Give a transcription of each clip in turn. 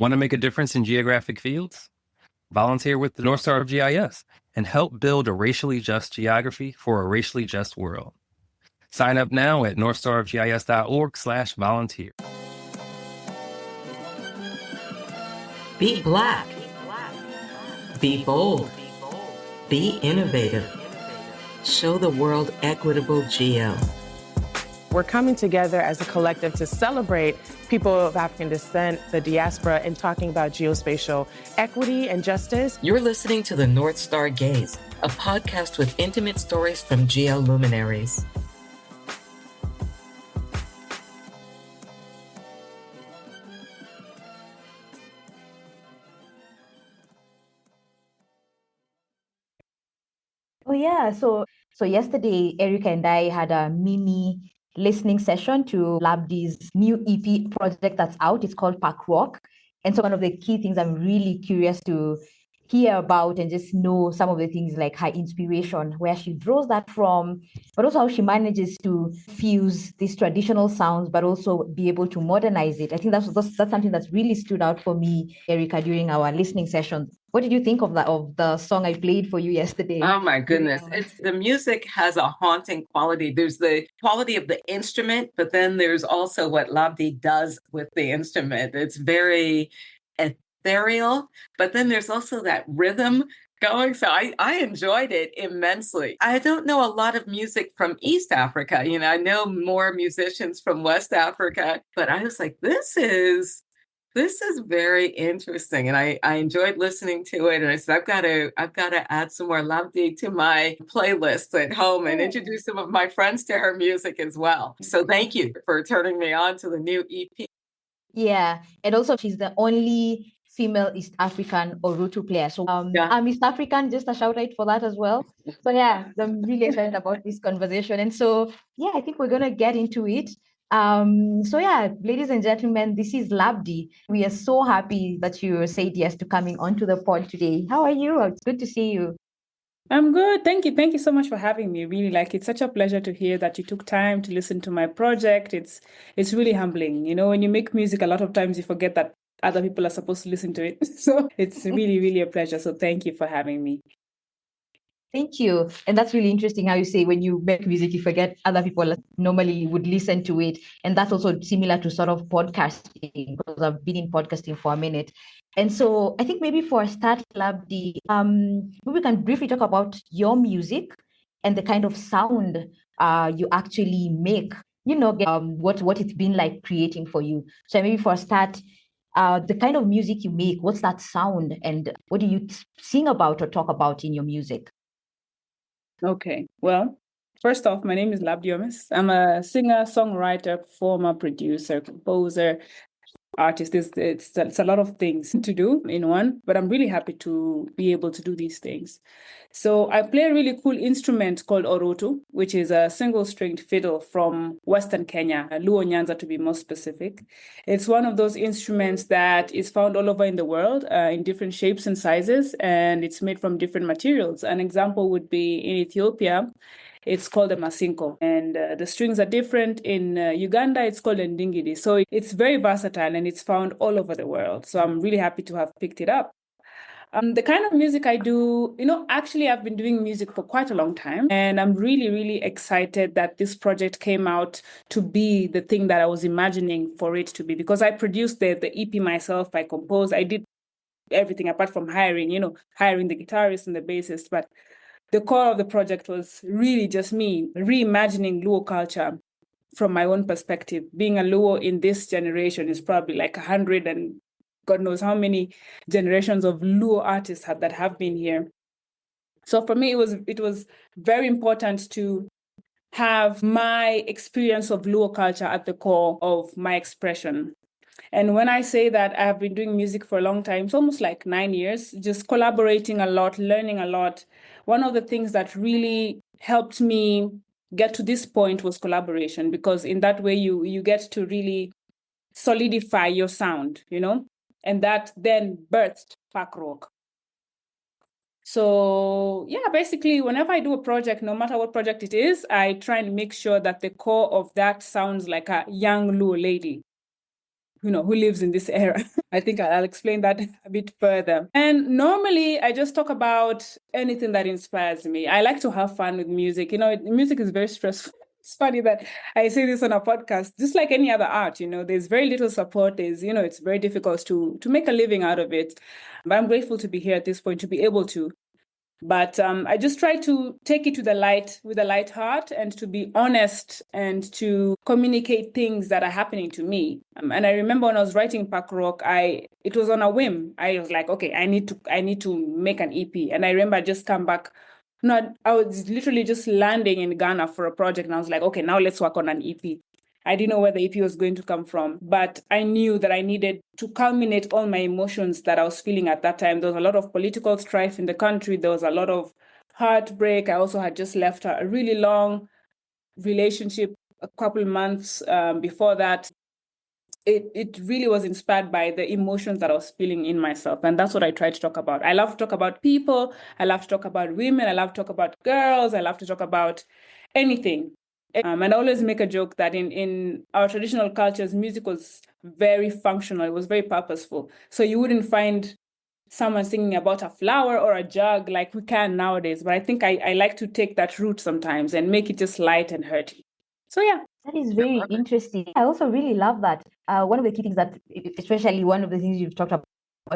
Want to make a difference in geographic fields? Volunteer with the North Star of GIS and help build a racially just geography for a racially just world. Sign up now at northstarofgis.org/volunteer. Be Black. Be bold. Be innovative. Show the world equitable geo. We're coming together as a collective to celebrate people of African descent, the diaspora, and talking about geospatial equity and justice. You're listening to The North Star Gaze, a podcast with intimate stories from geoluminaries. Oh yeah, so yesterday Erica and I had a mini listening session to Labdi's new EP project that's out. It's called Parkwalk. And so one of the key things I'm really curious to hear about and just know some of the things like her inspiration, where she draws that from, but also how she manages to fuse these traditional sounds, but also be able to modernize it. I think that's something that's really stood out for me, Erica, during our listening session. What did you think of the song I played for you yesterday? Oh my goodness. The music has a haunting quality. There's the quality of the instrument, but then there's also what Labdi does with the instrument. It's very ethereal, but then there's also that rhythm going. So I enjoyed it immensely. I don't know a lot of music from East Africa. I know more musicians from West Africa, but I was like, this is very interesting. And I enjoyed listening to it. And I said, I've got to add some more Labdi to my playlists at home and introduce some of my friends to her music as well. So thank you for turning me on to the new EP. Yeah. And also she's the only female East African Orutu player. So I'm East African, just a shout out for that as well. So yeah, I'm really excited about this conversation. And so, yeah, I think we're going to get into it. So yeah, ladies and gentlemen, this is Labdi. We are so happy that you said yes to coming onto the pod today. How are you? It's good to see you. I'm good. Thank you. Thank you so much for having me. Really, it's such a pleasure to hear that you took time to listen to my project. It's really humbling. When you make music, a lot of times you forget that other people are supposed to listen to it. So it's really, really a pleasure. So thank you for having me. Thank you. And that's really interesting how you say when you make music, you forget other people normally would listen to it. And that's also similar to sort of podcasting, because I've been in podcasting for a minute. And so I think maybe for a start, Labdi, maybe we can briefly talk about your music and the kind of sound you actually make, what it's been like creating for you. So maybe for a start, the kind of music you make, what's that sound and what do you sing about or talk about in your music? Okay, well, first off, my name is Labdi. I'm a singer, songwriter, performer, producer, composer, artist. It's a lot of things to do in one, but I'm really happy to be able to do these things. So I play a really cool instrument called Orutu, which is a single-stringed fiddle from Western Kenya, Luo Nyanza to be more specific. It's one of those instruments that is found all over in the world in different shapes and sizes, and it's made from different materials. An example would be in Ethiopia. It's called a masinko, and the strings are different. In Uganda, it's called a ndingidi. So it's very versatile, and it's found all over the world. So I'm really happy to have picked it up. The kind of music I do, actually, I've been doing music for quite a long time, and I'm really, really excited that this project came out to be the thing that I was imagining for it to be, because I produced the EP myself, I composed, I did everything apart from hiring the guitarist and the bassist, but the core of the project was really just me reimagining Luo culture from my own perspective. Being a Luo in this generation is probably like 100 and God knows how many generations of Luo artists that have been here. So for me, it was very important to have my experience of Luo culture at the core of my expression. And when I say that I have been doing music for a long time, it's almost like 9 years, just collaborating a lot, learning a lot. One of the things that really helped me get to this point was collaboration, because in that way you get to really solidify your sound, and that then birthed Parkwalk. So yeah, basically, whenever I do a project, no matter what project it is, I try and make sure that the core of that sounds like a young Luo lady. who lives in this era. I think I'll explain that a bit further. And normally I just talk about anything that inspires me. I like to have fun with music. Music is very stressful. It's funny that I say this on a podcast, just like any other art, there's very little support. It's very difficult to make a living out of it. But I'm grateful to be here at this point, to be able to. But I just try to take it to the light with a light heart, and to be honest, and to communicate things that are happening to me. And I remember when I was writing Parkwalk, it was on a whim. I was like, okay, I need to make an EP. And I remember I just come back. No, I was literally just landing in Ghana for a project, and I was like, okay, now let's work on an EP. I didn't know where the EP was going to come from, but I knew that I needed to culminate all my emotions that I was feeling at that time. There was a lot of political strife in the country. There was a lot of heartbreak. I also had just left a really long relationship a couple of months before that. It really was inspired by the emotions that I was feeling in myself. And that's what I try to talk about. I love to talk about people. I love to talk about women. I love to talk about girls. I love to talk about anything. And I always make a joke that in our traditional cultures, music was very functional. It was very purposeful. So you wouldn't find someone singing about a flower or a jug like we can nowadays. But I think I like to take that route sometimes and make it just light and hearty. So yeah. That is very interesting. I also really love that. One of the key things that, especially one of the things you've talked about,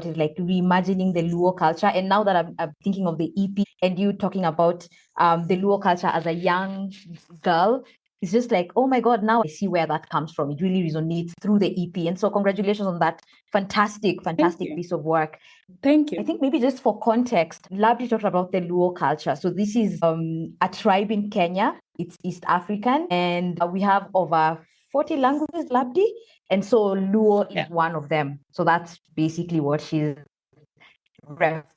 is like reimagining the Luo culture. And now that I'm thinking of the EP and you talking about the Luo culture as a young girl, it's just like, oh my God, now I see where that comes from. It really resonates through the EP. And so congratulations on that fantastic piece of work. Thank you. I think maybe just for context, Labdi talked about the Luo culture. So this is a tribe in Kenya. It's East African, and we have over 40 languages, Labdi. And so Luo is one of them. So that's basically what she's referenced.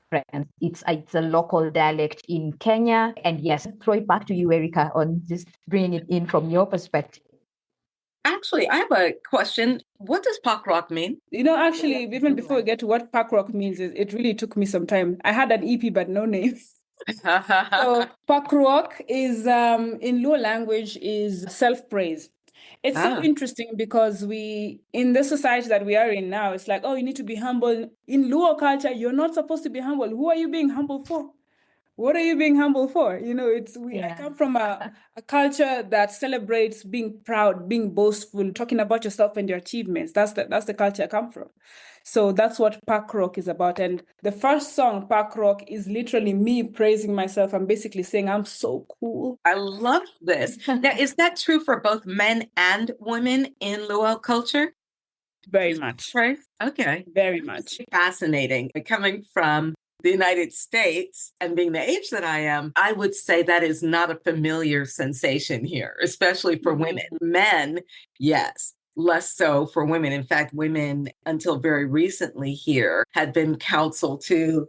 It's a local dialect in Kenya. And yes, throw it back to you, Erica, on just bringing it in from your perspective. Actually, I have a question. What does Parkwalk mean? Actually, even before we get to what Parkwalk means, it really took me some time. I had an EP, but no name. So Parkwalk is, in Luo language, is self-praise. It's so interesting because in the society that we are in now, it's like, oh, you need to be humble. In Luo culture, you're not supposed to be humble. Who are you being humble for? What are you being humble for? I come from a culture that celebrates being proud, being boastful, talking about yourself and your achievements. That's the culture I come from. So that's what Parkwalk is about. And the first song, Parkwalk, is literally me praising myself. I'm basically saying I'm so cool. I love this. Now, is that true for both men and women in Luo culture? Very much. Right? Okay. Very much. Fascinating. Coming from the United States and being the age that I am, I would say that is not a familiar sensation here, especially for women. Men, yes, less so for women. In fact, women until very recently here had been counseled to,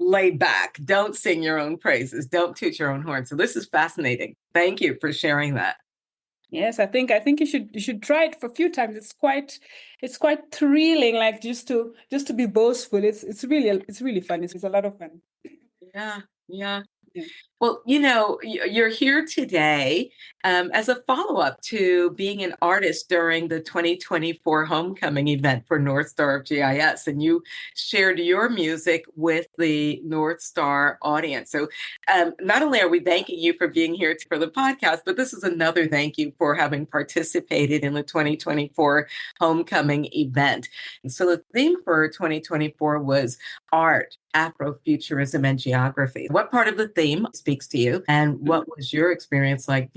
lay back, don't sing your own praises, don't toot your own horn. So this is fascinating. Thank you for sharing that. Yes, I think you should try it for a few times. It's quite thrilling, like just to be boastful. It's really fun. It's a lot of fun. Yeah. Well, you're here today as a follow-up to being an artist during the 2024 homecoming event for North Star of GIS, and you shared your music with the North Star audience. So not only are we thanking you for being here for the podcast, but this is another thank you for having participated in the 2024 homecoming event. And so the theme for 2024 was art, Afrofuturism, and geography. What part of the theme speaks to you? And what was your experience like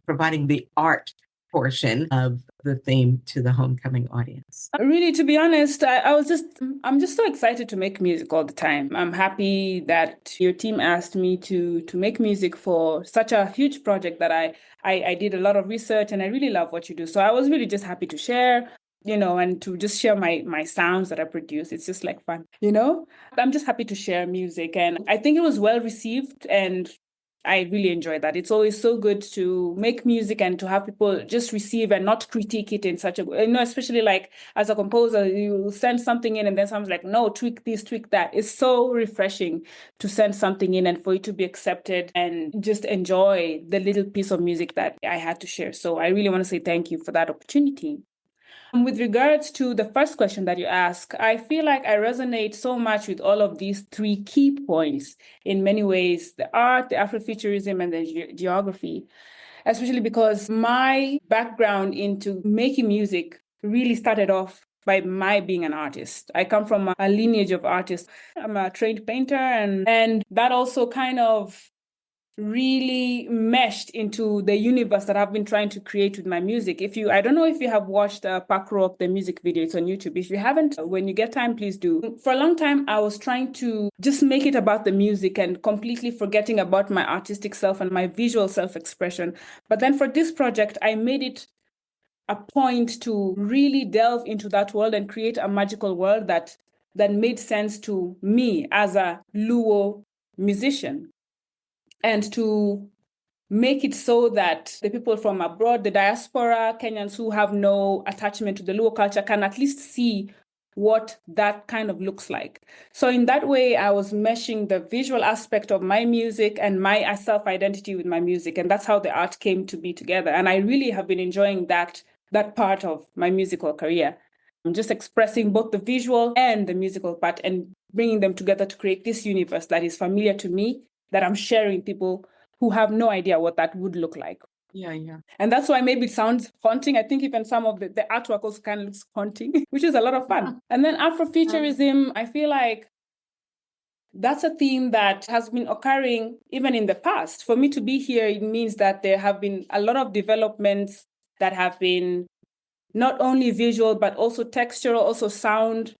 providing the art portion of the theme to the homecoming audience? Really, to be honest, I'm just so excited to make music all the time. I'm happy that your team asked me to make music for such a huge project that I did a lot of research, and I really love what you do. So I was really just happy to share, and to just share my sounds that I produce. It's just like fun, I'm just happy to share music, and I think it was well received, and I really enjoy that. It's always so good to make music and to have people just receive and not critique it in such a way, especially like as a composer, you send something in and then someone's like, no, tweak this, tweak that. It's so refreshing to send something in and for it to be accepted and just enjoy the little piece of music that I had to share. So I really want to say thank you for that opportunity. With regards to the first question that you asked, I feel like I resonate so much with all of these three key points in many ways: the art, the Afrofuturism, and the geography, especially because my background into making music really started off by my being an artist. I come from a lineage of artists. I'm a trained painter, and that also kind of really meshed into the universe that I've been trying to create with my music. I don't know if you have watched Parkwalk, the music video, it's on YouTube. If you haven't, when you get time, please do. For a long time, I was trying to just make it about the music and completely forgetting about my artistic self and my visual self-expression. But then for this project, I made it a point to really delve into that world and create a magical world that made sense to me as a Luo musician, and to make it so that the people from abroad, the diaspora, Kenyans who have no attachment to the Luo culture, can at least see what that kind of looks like. So in that way, I was meshing the visual aspect of my music and my self-identity with my music. And that's how the art came to be together. And I really have been enjoying that part of my musical career. I'm just expressing both the visual and the musical part and bringing them together to create this universe that is familiar to me, that I'm sharing with people who have no idea what that would look like. Yeah, yeah. And that's why maybe it sounds haunting. I think even some of the artwork also kind of looks haunting, which is a lot of fun. And then Afrofuturism, I feel like that's a theme that has been occurring even in the past. For me to be here, it means that there have been a lot of developments that have been not only visual, but also textural, also sound,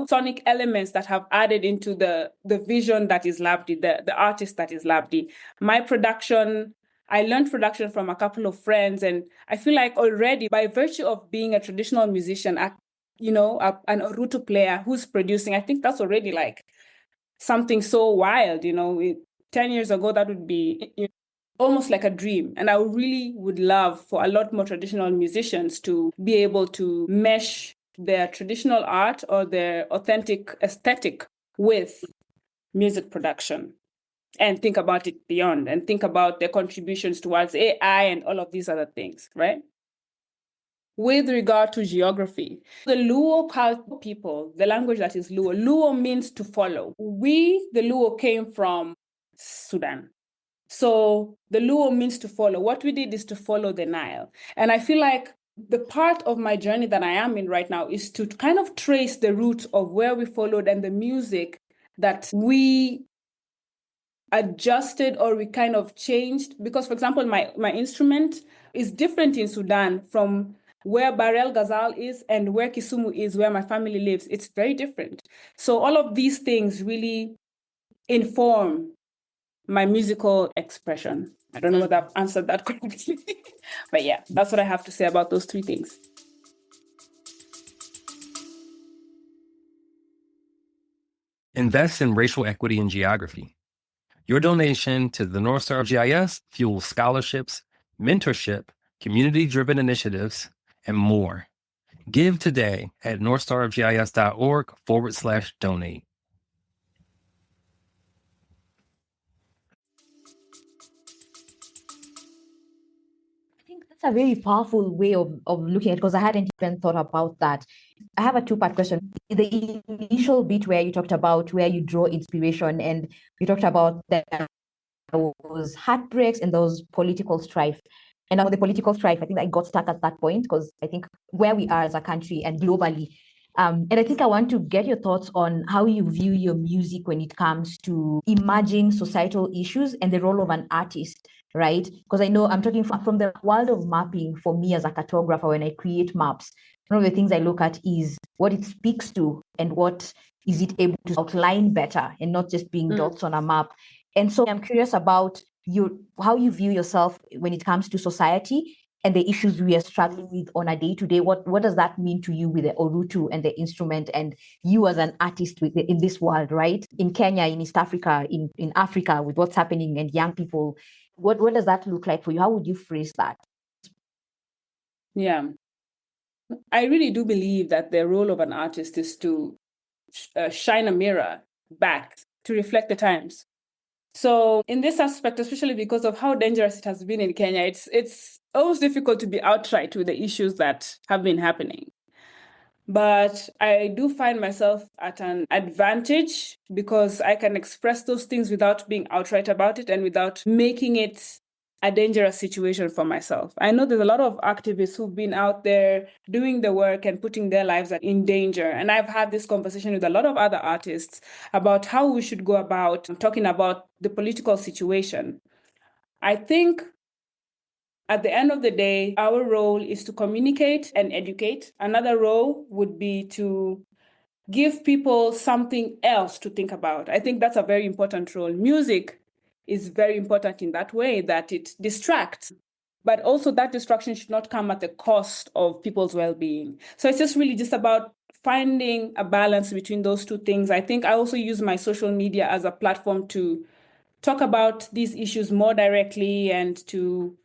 sonic elements that have added into the vision that is Labdi, the artist that is Labdi. My production, I learned production from a couple of friends, and I feel like already by virtue of being a traditional musician, an Orutu player who's producing, I think that's already like something so wild, 10 years ago, that would be almost like a dream. And I really would love for a lot more traditional musicians to be able to mesh their traditional art or their authentic aesthetic with music production and think about it beyond and think about their contributions towards AI and all of these other things, right? With regard to geography, the Luo cult people, the language that is Luo means to follow. We, the Luo, came from Sudan. So the Luo means to follow. What we did is to follow the Nile. And I feel like the part of my journey that I am in right now is to kind of trace the route of where we followed and the music that we adjusted or we kind of changed. Because, for example, my instrument is different in Sudan from where Barel Ghazal is and where Kisumu is, where my family lives. It's very different. So all of these things really inform my musical expression. I don't know whether I've answered that correctly, but yeah, that's what I have to say about those three things. Invest in racial equity and geography. Your donation to the North Star GIS fuels scholarships, mentorship, community-driven initiatives, and more. Give today at northstargis.org/donate. That's a very powerful way of looking at it, because I hadn't even thought about that. I have a two-part question. The initial bit where you talked about where you draw inspiration, and you talked about there was heartbreaks and there was political strife. And now the political strife, I think I got stuck at that point because I think where we are as a country and globally. And I think I want to get your thoughts on how you view your music when it comes to emerging societal issues and the role of an artist, right? Because I know I'm talking from the world of mapping. For me as a cartographer, when I create maps, one of the things I look at is what it speaks to and what is it able to outline better and not just being dots on a map. And so I'm curious about how you view yourself when it comes to society and the issues we are struggling with on a day-to-day. What does that mean to you with the Orutu and the instrument, and you as an artist in this world, right? In Kenya, in East Africa, in Africa, with what's happening and young people, what does that look like for you? How would you phrase that? Yeah, I really do believe that the role of an artist is to shine a mirror back to reflect the times. So in this aspect, especially because of how dangerous it has been in Kenya, it's always difficult to be outright with the issues that have been happening. But I do find myself at an advantage because I can express those things without being outright about it and without making it a dangerous situation for myself. I know there's a lot of activists who've been out there doing the work and putting their lives in danger. And I've had this conversation with a lot of other artists about how we should go about talking about the political situation. I think at the end of the day, our role is to communicate and educate. Another role would be to give people something else to think about. I think that's a very important role. Music is very important in that way, that it distracts. But also that distraction should not come at the cost of people's well-being. So it's just really just about finding a balance between those two things. I think I also use my social media as a platform to talk about these issues more directly and to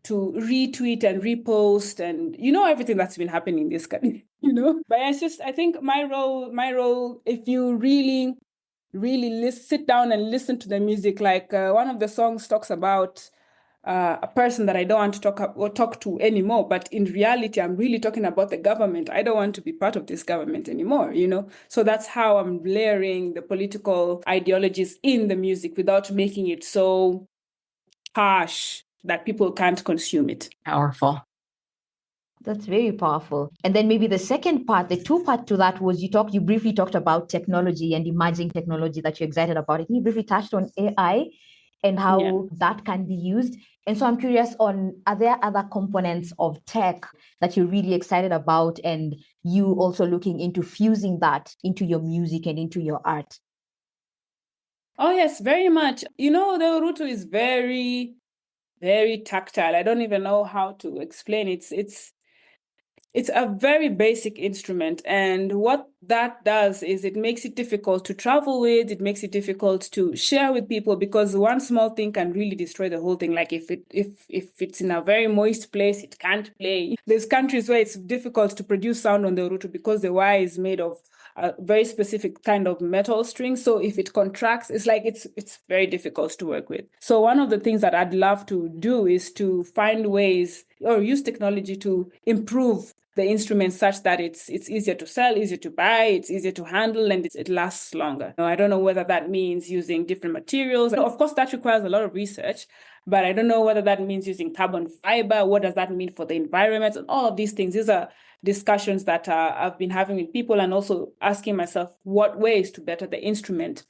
retweet and repost and everything that's been happening in this country, But it's just, I think my role, if you really sit down and listen to the music, like one of the songs talks about a person that I don't want to talk to anymore, but in reality, I'm really talking about the government. I don't want to be part of this government anymore, So that's how I'm layering the political ideologies in the music without making it so harsh that people can't consume it. Powerful. That's very powerful. And then maybe the second part, the two part to that was you briefly talked about technology and emerging technology that you're excited about. I think you briefly touched on AI and how that can be used. And so I'm curious are there other components of tech that you're really excited about and you also looking into fusing that into your music and into your art? Oh, yes, very much. The Orutu is very, very tactile. I don't even know how to explain it. It's a very basic instrument. And what that does is it makes it difficult to travel with. It makes it difficult to share with people because one small thing can really destroy the whole thing. Like if it's in a very moist place, it can't play. There's countries where it's difficult to produce sound on the Orutu because the wire is made of a very specific kind of metal string. So if it contracts, it's like it's very difficult to work with. So one of the things that I'd love to do is to find ways or use technology to improve the instrument such that it's easier to sell, easier to buy, it's easier to handle, and it lasts longer. I don't know whether that means using different materials. Of course, that requires a lot of research, but I don't know whether that means using carbon fiber. What does that mean for the environment? And all of these things. These are discussions that I've been having with people and also asking myself what ways to better the instrument.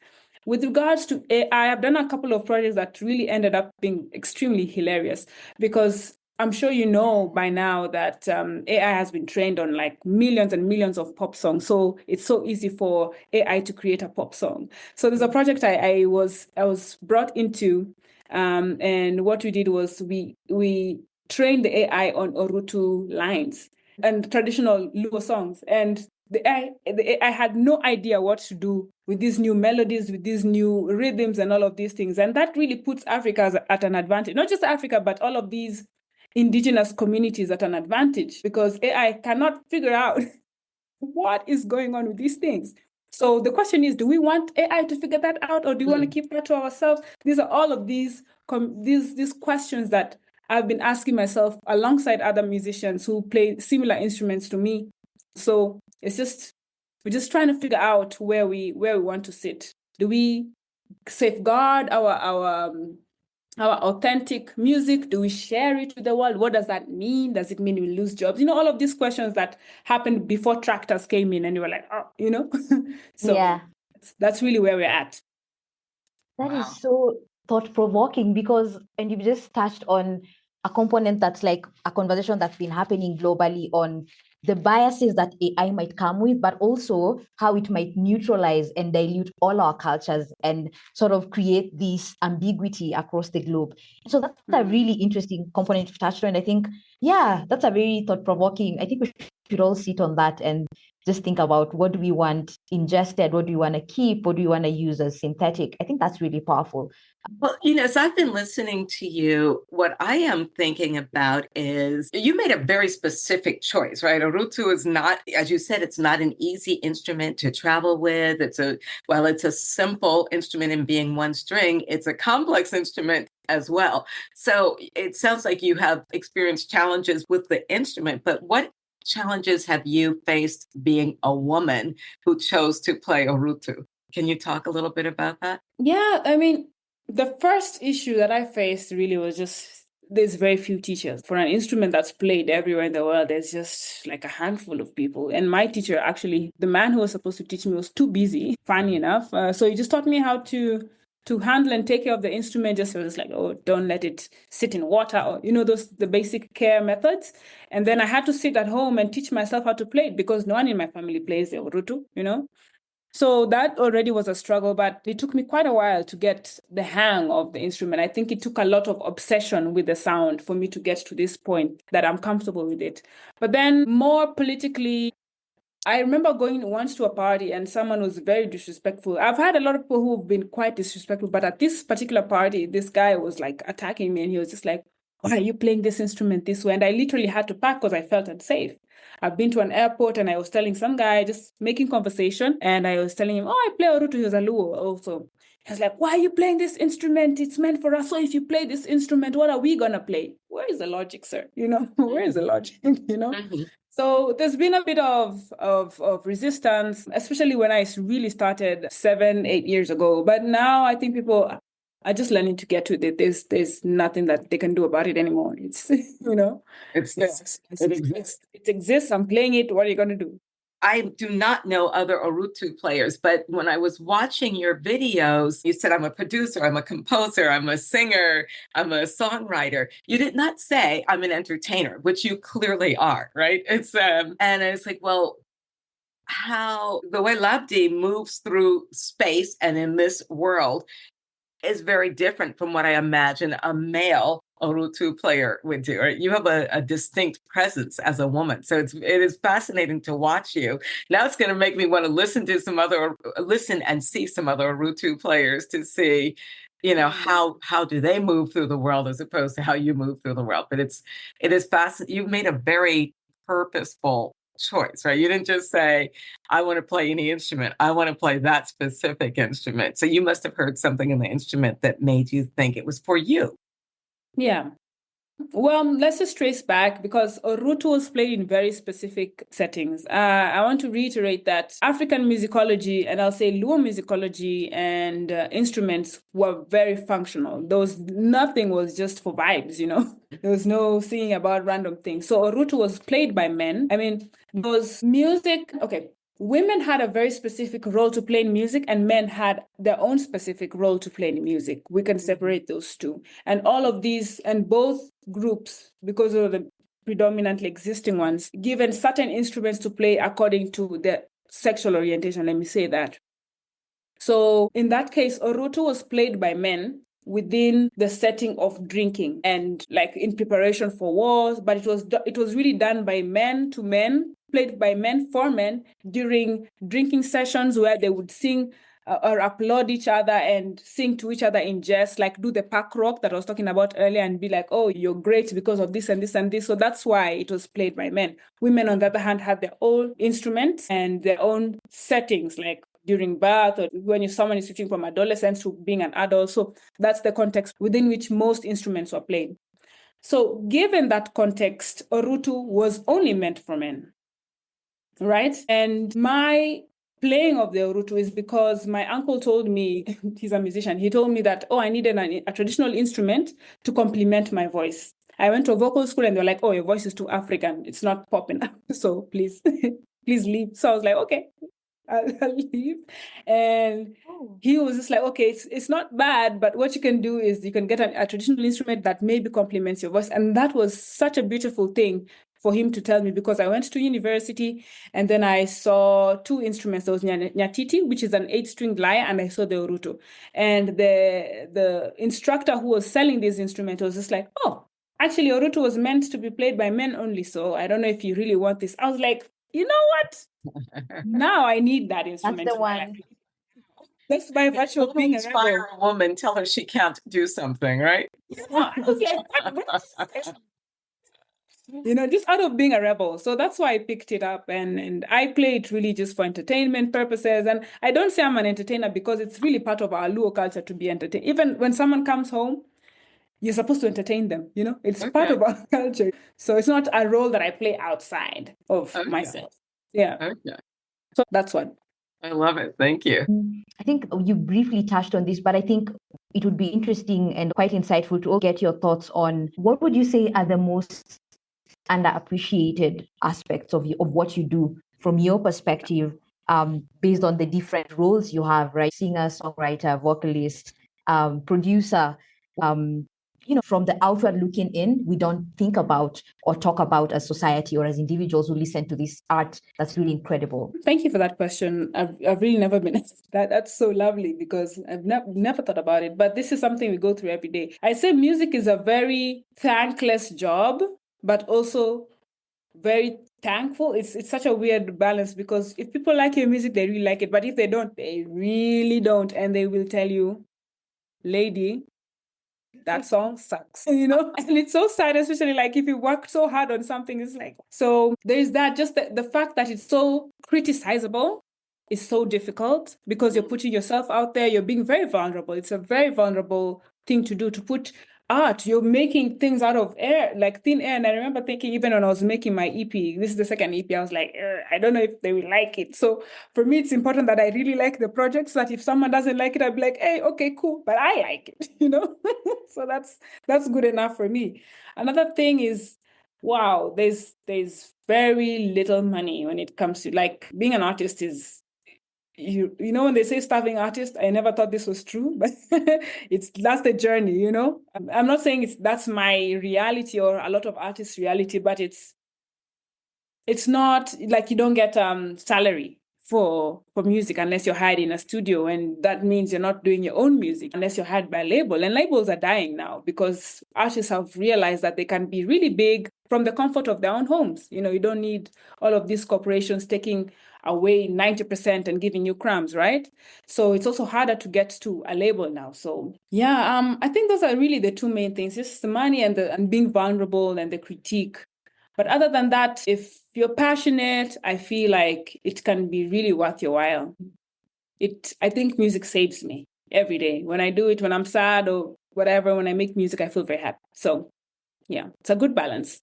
With regards to AI, I've done a couple of projects that really ended up being extremely hilarious because I'm sure you know by now that AI has been trained on like millions and millions of pop songs. So it's so easy for AI to create a pop song. So there's a project I was brought into, and what we did was we trained the AI on Orutu lines and traditional Luo songs. And the AI had no idea what to do with these new melodies, with these new rhythms and all of these things. And that really puts Africa at an advantage, not just Africa, but all of these indigenous communities at an advantage because AI cannot figure out what is going on with these things. So the question is, do we want AI to figure that out or do we want to keep that to ourselves? These are all of these questions that I've been asking myself alongside other musicians who play similar instruments to me. So we're just trying to figure out where we want to sit. Do we safeguard our authentic music? Do we share it with the world? What does that mean? Does it mean we lose jobs? All of these questions that happened before tractors came in and you were like, So that's really where we're at. That is so thought-provoking and you've just touched on a component that's like a conversation that's been happening globally on the biases that AI might come with, but also how it might neutralize and dilute all our cultures and sort of create this ambiguity across the globe. So that's a really interesting component you've touched on. I think, that's a very thought-provoking. I think we should all sit on that and just think about what do we want ingested, what do we want to keep, what do we want to use as synthetic. I think that's really powerful. Well, as I've been listening to you, what I am thinking about is you made a very specific choice, right? Orutu is not, as you said, it's not an easy instrument to travel with. While it's a simple instrument in being one string, it's a complex instrument as well. So it sounds like you have experienced challenges with the instrument, but what challenges have you faced being a woman who chose to play Orutu? Can you talk a little bit about that? Yeah, I mean, the first issue that I faced really was just there's very few teachers. For an instrument that's played everywhere in the world, there's just like a handful of people. And my teacher, actually, the man who was supposed to teach me was too busy, funny enough. So he just taught me how to handle and take care of the instrument. Just was like, oh, don't let it sit in water, or the basic care methods. And then I had to sit at home and teach myself how to play it because no one in my family plays the Orutu. So that already was a struggle, but it took me quite a while to get the hang of the instrument. I think it took a lot of obsession with the sound for me to get to this point that I'm comfortable with it. But then more politically, I remember going once to a party and someone was very disrespectful. I've had a lot of people who've been quite disrespectful, but at this particular party, this guy was like attacking me and he was just like, why are you playing this instrument this way? And I literally had to pack because I felt unsafe. I've been to an airport and I was telling some guy, just making conversation, and I was telling him, oh, I play Orutu. He was a Luo also. He was like, why are you playing this instrument? It's meant for us. So if you play this instrument, what are we going to play? Where is the logic, sir? Where is the logic? Mm-hmm. So there's been a bit of resistance, especially when I really started 7-8 years ago. But now I think people are just learning to get with it. There's nothing that they can do about it anymore. It's it exists. I'm playing it. What are you going to do? I do not know other Orutu players, but when I was watching your videos, you said, I'm a producer, I'm a composer, I'm a singer, I'm a songwriter. You did not say I'm an entertainer, which you clearly are, right? It's and I was like, well, how the way Labdi moves through space and in this world is very different from what I imagine a male Orutu player would do. Right? You have a distinct presence as a woman, so it is fascinating to watch you. Now it's going to make me want to listen and see some other Orutu players to see, how do they move through the world as opposed to how you move through the world. But it is fascinating. You've made a very purposeful choice, right? You didn't just say, I want to play any instrument. I want to play that specific instrument. So you must have heard something in the instrument that made you think it was for you. Yeah. Well, let's just trace back because Orutu was played in very specific settings. I want to reiterate that African musicology, and I'll say Luo musicology and instruments were very functional. Nothing was just for vibes, There was no singing about random things. So Orutu was played by men. I mean, there was music. Okay. Women had a very specific role to play in music, and men had their own specific role to play in music. We can separate those two. And all of these, and both groups, because of the predominantly existing ones, given certain instruments to play according to their sexual orientation, let me say that. So in that case, Orutu was played by men within the setting of drinking and like in preparation for wars, but it was really done by men to men, played by men for men during drinking sessions where they would sing or applaud each other and sing to each other in jest, like do the Parkwalk that I was talking about earlier and be like, oh, you're great because of this and this and this. So that's why it was played by men. Women, on the other hand, had their own instruments and their own settings, like during birth or when someone is switching from adolescence to being an adult. So that's the context within which most instruments were played. So given that context, Orutu was only meant for men, right? And my playing of the Orutu is because my uncle told me, he's a musician, he told me that, I needed a traditional instrument to complement my voice. I went to a vocal school and they're like, oh, your voice is too African. It's not popping up. So please leave. So I was like, okay. I'll leave. And he was just like, okay, it's not bad, but what you can do is you can get a traditional instrument that maybe complements your voice. And that was such a beautiful thing for him to tell me, because I went to university and then I saw two instruments. There was Nyatiti, which is an 8-string lyre, and I saw the Orutu. And the instructor who was selling this instrument was just like, oh, actually, Orutu was meant to be played by men only. So I don't know if you really want this. I was like, you know what? Now I need that instrument. That's the one. That's by virtue of being a rebel. Inspire a woman, tell her she can't do something, right? I was like, just out of being a rebel. So that's why I picked it up, and I play it really just for entertainment purposes. And I don't say I'm an entertainer because it's really part of our Luo culture to be entertained. Even when someone comes home, you're supposed to entertain them, it's part Okay. of our culture. So it's not a role that I play outside of Okay. myself. Yeah. Okay. So that's one. I love it. Thank you. I think you briefly touched on this, but I think it would be interesting and quite insightful to get your thoughts on what would you say are the most underappreciated aspects of what you do from your perspective, based on the different roles you have, right? Singer, songwriter, vocalist, producer. From the outward looking in, we don't think about or talk about as society or as individuals who listen to this art that's really incredible. Thank you for that question. I've really never been asked that. That's so lovely because I've never thought about it. But this is something we go through every day. I say music is a very thankless job, but also very thankful. It's such a weird balance because if people like your music, they really like it. But if they don't, they really don't. And they will tell you, lady, that song sucks, and it's so sad, especially like if you work so hard on something, it's like, so there's that, just the fact that it's so criticizable is so difficult because you're putting yourself out there, you're being very vulnerable. It's a very vulnerable thing to do, to put art, you're making things out of air, like thin air. And I remember thinking, even when I was making my EP, this is the second EP, I was like, I don't know if they will like it. So for me, it's important that I really like the project, so that if someone doesn't like it, I'll be like, hey, okay, cool, but I like it, So that's good enough for me. Another thing is, wow, there's very little money when it comes to, like, being an artist is, when they say starving artist, I never thought this was true, but that's the journey, I'm not saying that's my reality or a lot of artists' reality, but it's not like you don't get salary for music unless you're hired in a studio, and that means you're not doing your own music unless you're hired by a label. And labels are dying now because artists have realized that they can be really big from the comfort of their own homes. You don't need all of these corporations taking away 90% and giving you crumbs, right? So it's also harder to get to a label now. So yeah, I think those are really the two main things: just the money and being vulnerable and the critique. But other than that, if you're passionate, I feel like it can be really worth your while. I think music saves me every day. When I do it, when I'm sad or whatever, when I make music, I feel very happy. So yeah, it's a good balance.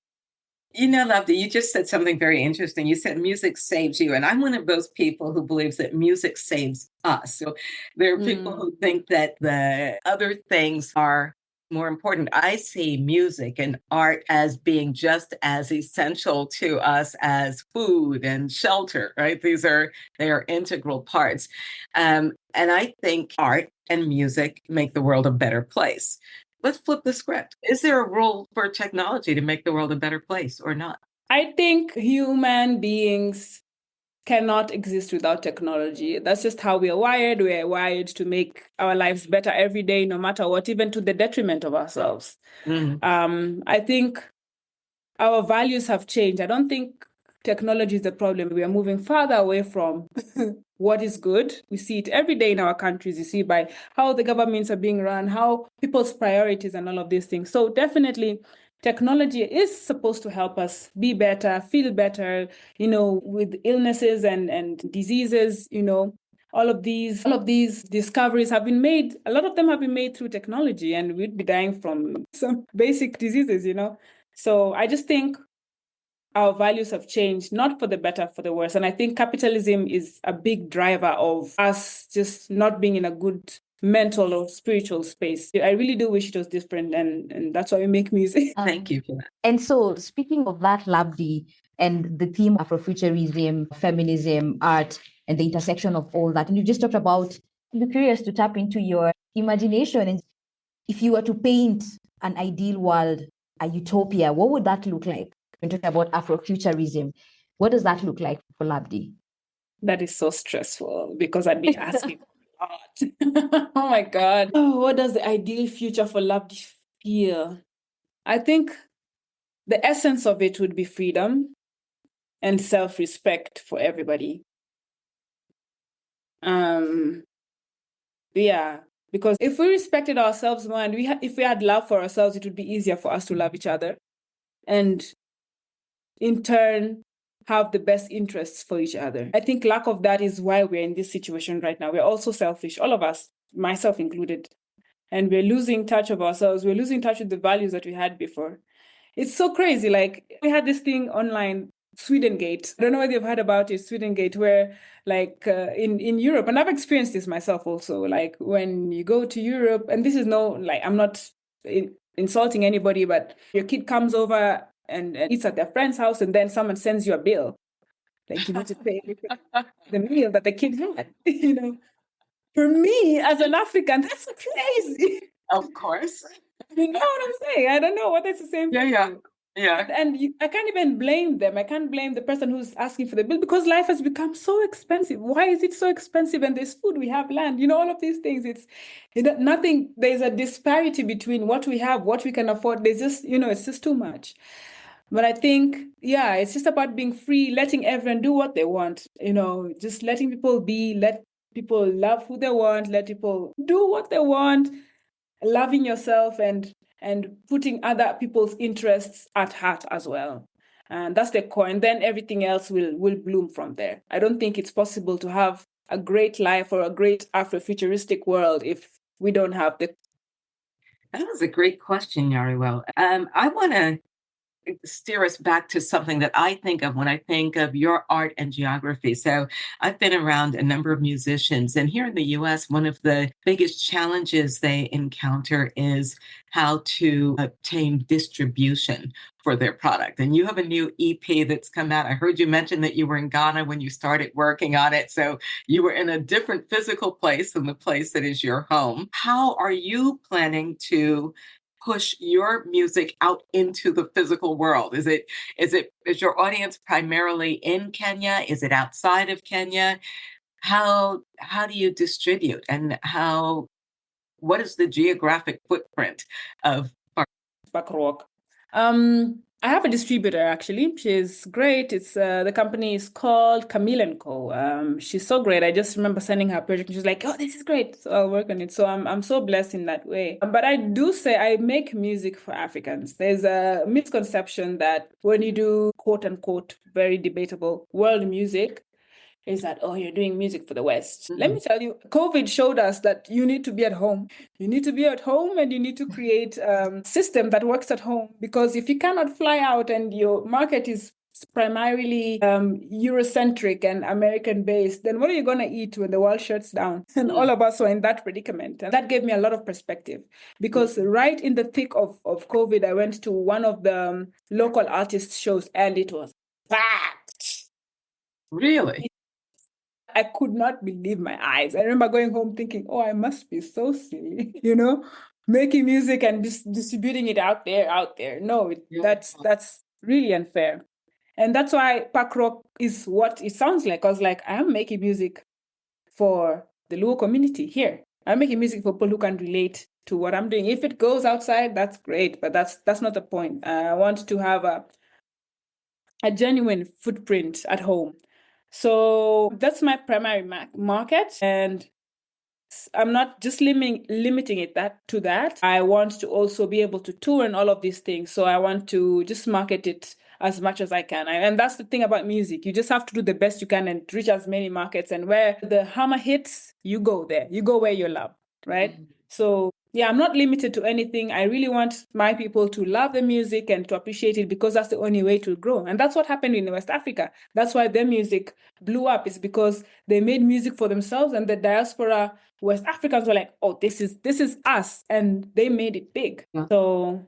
Labdi, you just said something very interesting. You said music saves you. And I'm one of those people who believes that music saves us. So there are people who think that the other things are more important. I see music and art as being just as essential to us as food and shelter, right? They are integral parts. And I think art and music make the world a better place. Let's flip the script. Is there a role for technology to make the world a better place or not? I think human beings cannot exist without technology. That's just how we are wired. We are wired to make our lives better every day, no matter what, even to the detriment of ourselves. I think our values have changed. I don't think technology is the problem. We are moving farther away from what is good. We see it every day in our countries. You see by how the governments are being run, how people's priorities and all of these things. So definitely technology is supposed to help us be better, feel better, with illnesses and diseases, all of these discoveries have been made. A lot of them have been made through technology, and we'd be dying from some basic diseases, So I just think our values have changed, not for the better, for the worse. And I think capitalism is a big driver of us just not being in a good mental or spiritual space. I really do wish it was different, and that's why we make music. Thank you for that. And so, speaking of that, Labdi, and the theme Afrofuturism, feminism, art, and the intersection of all that, and you just talked about, I'm curious to tap into your imagination. And if you were to paint an ideal world, a utopia, what would that look like? When talking about Afrofuturism, what does that look like for Labdi? That is so stressful because I'd be asking a lot. Oh my God. Oh, what does the ideal future for Labdi feel? I think the essence of it would be freedom and self-respect for everybody. Yeah, because if we respected ourselves more and if we had love for ourselves, it would be easier for us to love each other, and in turn have the best interests for each other. I think lack of that is why we're in this situation right now. We're also selfish, all of us, myself included. and we're losing touch of ourselves. We're losing touch with the values that we had before. It's so crazy. Like, we had this thing online, Swedengate. I don't know whether you've heard about it, Swedengate, where like in Europe, and I've experienced this myself also, like when you go to Europe, and this is no, like, I'm not insulting anybody, but your kid comes over and eats at their friend's house, and then someone sends you a bill. Like, you need to pay the meal that the kid had, you know. For me, as an African, that's crazy. Of course. You know what I'm saying? I don't know what that's the same thing. Yeah. I can't even blame them. I can't blame the person who's asking for the bill, because life has become so expensive. Why is it so expensive? And there's food, we have land, you know, all of these things. It's nothing. There's a disparity between what we have, what we can afford. There's just, you know, it's just too much. But I think, yeah, it's just about being free, letting everyone do what they want, you know, just letting people be, let people love who they want, let people do what they want, loving yourself and putting other people's interests at heart as well. And that's the core. And then everything else will bloom from there. I don't think it's possible to have a great life or a great Afrofuturistic world if we don't have the... That was a great question, Yariwell. I want to steer us back to something that I think of when I think of your art and geography. So I've been around a number of musicians, and here in the US, one of the biggest challenges they encounter is how to obtain distribution for their product. And you have a new EP that's come out. I heard you mention that you were in Ghana when you started working on it. So you were in a different physical place than the place that is your home. How are you planning to push your music out into the physical world? Is your audience primarily in Kenya? Is it outside of Kenya? How do you distribute, and what is the geographic footprint of Parkwalk? I have a distributor, actually. She's great. It's the company is called Camille & Co. She's so great. I just remember sending her a project and she's like, oh, this is great. So I'll work on it. So I'm so blessed in that way. But I do say I make music for Africans. There's a misconception that when you do, quote unquote, very debatable world music, is that, oh, you're doing music for the West. Mm-hmm. Let me tell you, COVID showed us that you need to be at home. You need to be at home, and you need to create a system that works at home. Because if you cannot fly out and your market is primarily Eurocentric and American-based, then what are you going to eat when the world shuts down? And all of us were in that predicament. And that gave me a lot of perspective. Because right in the thick of COVID, I went to one of the local artist shows, and it was packed. Really? I could not believe my eyes. I remember going home thinking, oh, I must be so silly, you know, making music and distributing it out there. No, that's really unfair. And that's why Parkwalk is what it sounds like. I was like, I am making music for the Luo community here. I'm making music for people who can relate to what I'm doing. If it goes outside, that's great, but that's not the point. I want to have a genuine footprint at home. So that's my primary market, and I'm not just limiting it to that. I want to also be able to tour and all of these things. So I want to just market it as much as I can. And that's the thing about music. You just have to do the best you can and reach as many markets. And where the hammer hits, you go there. You go where you're loved, right? Mm-hmm. So yeah, I'm not limited to anything. I really want my people to love the music and to appreciate it, because that's the only way to grow. And that's what happened in West Africa. That's why their music blew up, is because they made music for themselves, and the diaspora West Africans were like, oh, this is us. And they made it big. Yeah. So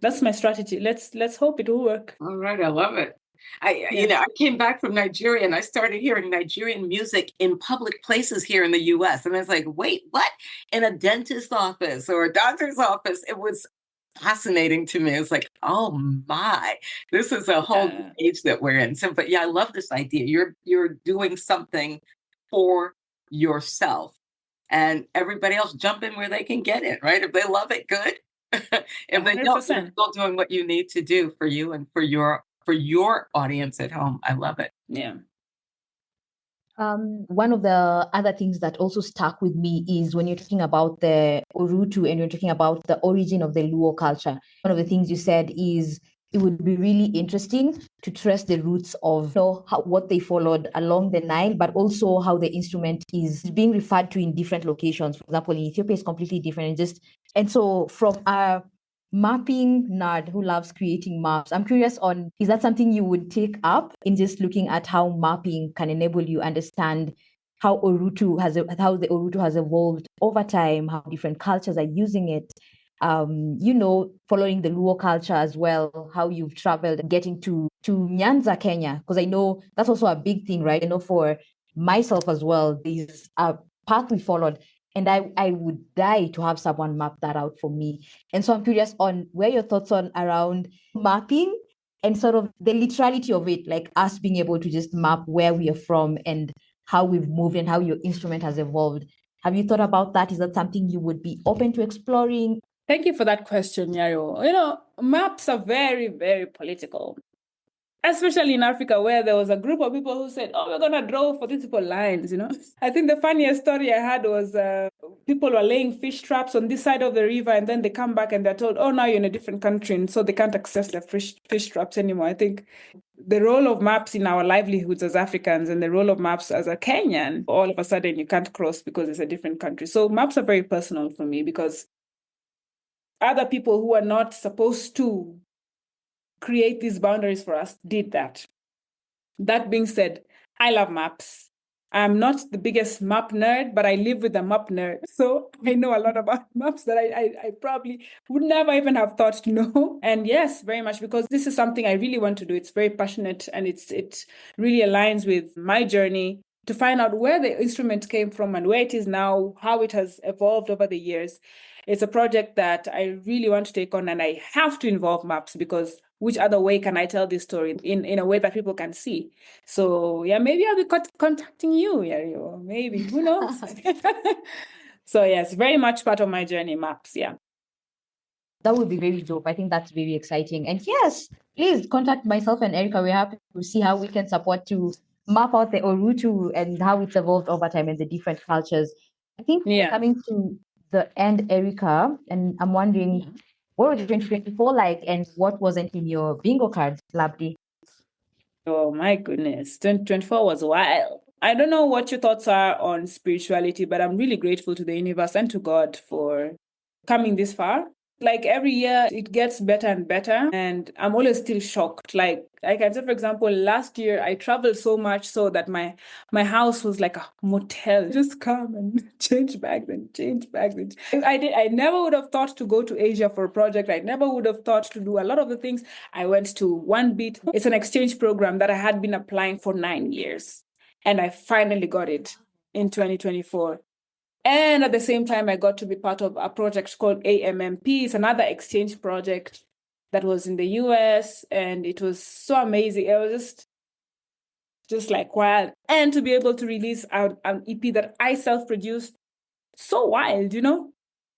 that's my strategy. Let's hope it will work. All right. I love it. I came back from Nigeria and I started hearing Nigerian music in public places here in the US. And I was like, wait, what? In a dentist's office or a doctor's office? It was fascinating to me. It's like, oh my, this is a whole age that we're in. So, but yeah, I love this idea. You're doing something for yourself, and everybody else jump in where they can get it, right? If they love it, good. If they 100%. Don't, you're still doing what you need to do for you and for your audience at home. I love it. Yeah. One of the other things that also stuck with me is when you're talking about the Orutu and you're talking about the origin of the Luo culture. One of the things you said is it would be really interesting to trace the roots of what they followed along the Nile, but also how the instrument is being referred to in different locations. For example, in Ethiopia, it's completely different. And so from a mapping nerd who loves creating maps, I'm curious on, is that something you would take up in just looking at how mapping can enable you understand how the Orutu has evolved over time, how different cultures are using it, following the Luo culture as well, how you've traveled and getting to Nyanza, Kenya, because I know that's also a big thing, right? I know for myself as well, there's a path we followed, and I would die to have someone map that out for me. And so I'm curious on where your thoughts on around mapping and sort of the literality of it, like us being able to just map where we are from and how we've moved and how your instrument has evolved. Have you thought about that? Is that something you would be open to exploring? Thank you for that question, Yayo. Maps are very, very political, especially in Africa, where there was a group of people who said, oh, we're going to draw for these people lines, I think the funniest story I had was people were laying fish traps on this side of the river, and then they come back and they're told, oh, now you're in a different country, and so they can't access the fish traps anymore. I think the role of maps in our livelihoods as Africans and the role of maps as a Kenyan, all of a sudden you can't cross because it's a different country. So maps are very personal for me because other people who are not supposed to create these boundaries for us did that. That being said, I love maps. I'm not the biggest map nerd, but I live with a map nerd. So I know a lot about maps that I probably would never even have thought to know. And yes, very much, because this is something I really want to do. It's very passionate and it really aligns with my journey to find out where the instrument came from and where it is now, how it has evolved over the years. It's a project that I really want to take on, and I have to involve maps because which other way can I tell this story in a way that people can see? So yeah, maybe I'll be contacting you, Yario. Maybe, who knows? So yes, very much part of my journey, maps, yeah. That would be very dope. I think that's very exciting. And yes, please contact myself and Erica. We're happy to see how we can support to map out the Orutu and how it's evolved over time and the different cultures. I think we're coming to the end, Erica, and I'm wondering, what was 2024 like and what wasn't in your bingo card, Labdi? Oh my goodness, 2024 was wild. I don't know what your thoughts are on spirituality, but I'm really grateful to the universe and to God for coming this far. Like every year, it gets better and better, and I'm always still shocked. Like I can say, for example, last year I traveled so much so that my house was like a motel. Just come and change bags and change bags. I never would have thought to go to Asia for a project. I never would have thought to do a lot of the things. I went to One Beat. It's an exchange program that I had been applying for 9 years, and I finally got it in 2024. And at the same time, I got to be part of a project called AMMP. It's another exchange project that was in the US, and it was so amazing. It was just like wild. And to be able to release an EP that I self-produced, so wild,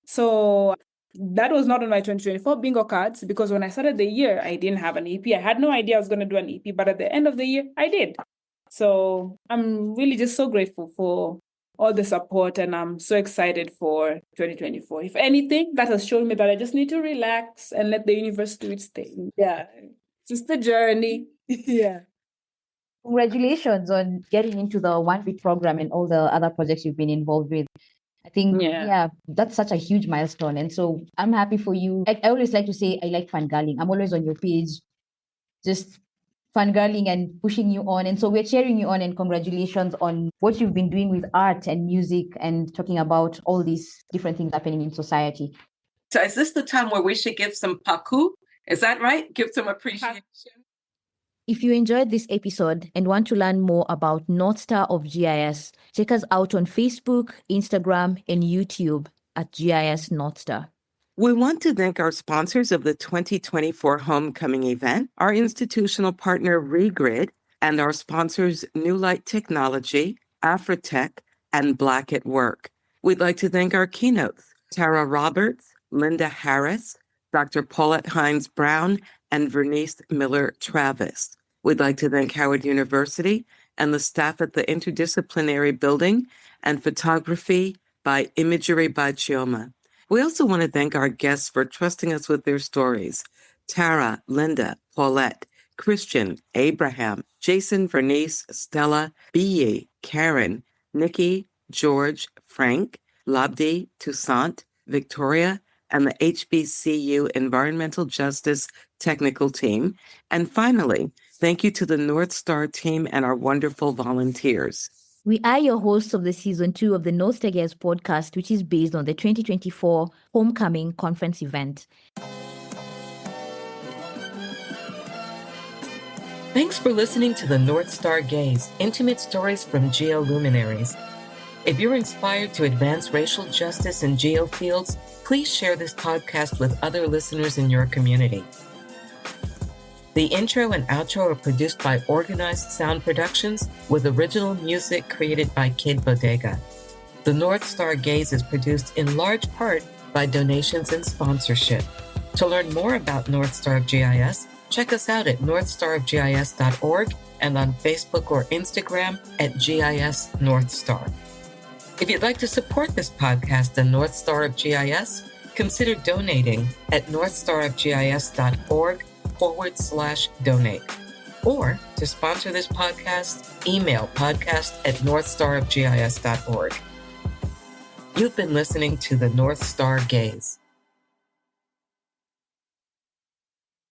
So that was not on my 2024 bingo cards, because when I started the year, I didn't have an EP. I had no idea I was going to do an EP, but at the end of the year, I did. So I'm really just so grateful for all the support, and I'm so excited for 2024. If anything, that has shown me that I just need to relax and let the universe do its thing. Yeah, just the journey. Yeah. Congratulations on getting into the One Beat program and all the other projects you've been involved with. I think, that's such a huge milestone. And so I'm happy for you. I always like to say I like fangirling. I'm always on your page, just fangirling and pushing you on. And so we're cheering you on, and congratulations on what you've been doing with art and music and talking about all these different things happening in society. So is this the time where we should give some paku? Is that right? Give some appreciation? If you enjoyed this episode and want to learn more about North Star of GIS, check us out on Facebook, Instagram, and YouTube at GIS North Star. We want to thank our sponsors of the 2024 Homecoming event, our institutional partner Regrid, and our sponsors New Light Technology, Afrotech, and Black at Work. We'd like to thank our keynotes, Tara Roberts, Linda Harris, Dr. Paulette Hines-Brown, and Vernice Miller-Travis. We'd like to thank Howard University and the staff at the Interdisciplinary Building and Photography by Imagery by Chioma. We also want to thank our guests for trusting us with their stories. Tara, Linda, Paulette, Christian, Abraham, Jason, Vernice, Stella, B.E., Karen, Nikki, George, Frank, Labdi, Toussaint, Victoria, and the HBCU Environmental Justice Technical Team. And finally, thank you to the North Star team and our wonderful volunteers. We are your hosts of the season 2 of the North Star Gays podcast, which is based on the 2024 Homecoming Conference event. Thanks for listening to the North Star Gaze, intimate stories from geo luminaries. If you're inspired to advance racial justice in geo fields, please share this podcast with other listeners in your community. The intro and outro are produced by Organized Sound Productions with original music created by Kid Bodega. The North Star Gaze is produced in large part by donations and sponsorship. To learn more about North Star of GIS, check us out at northstarofgis.org and on Facebook or Instagram at GIS North Star. If you'd like to support this podcast and North Star of GIS, consider donating at northstarofgis.org/donate. Or to sponsor this podcast, email podcast@northstarofgis.org. You've been listening to the North Star Gaze.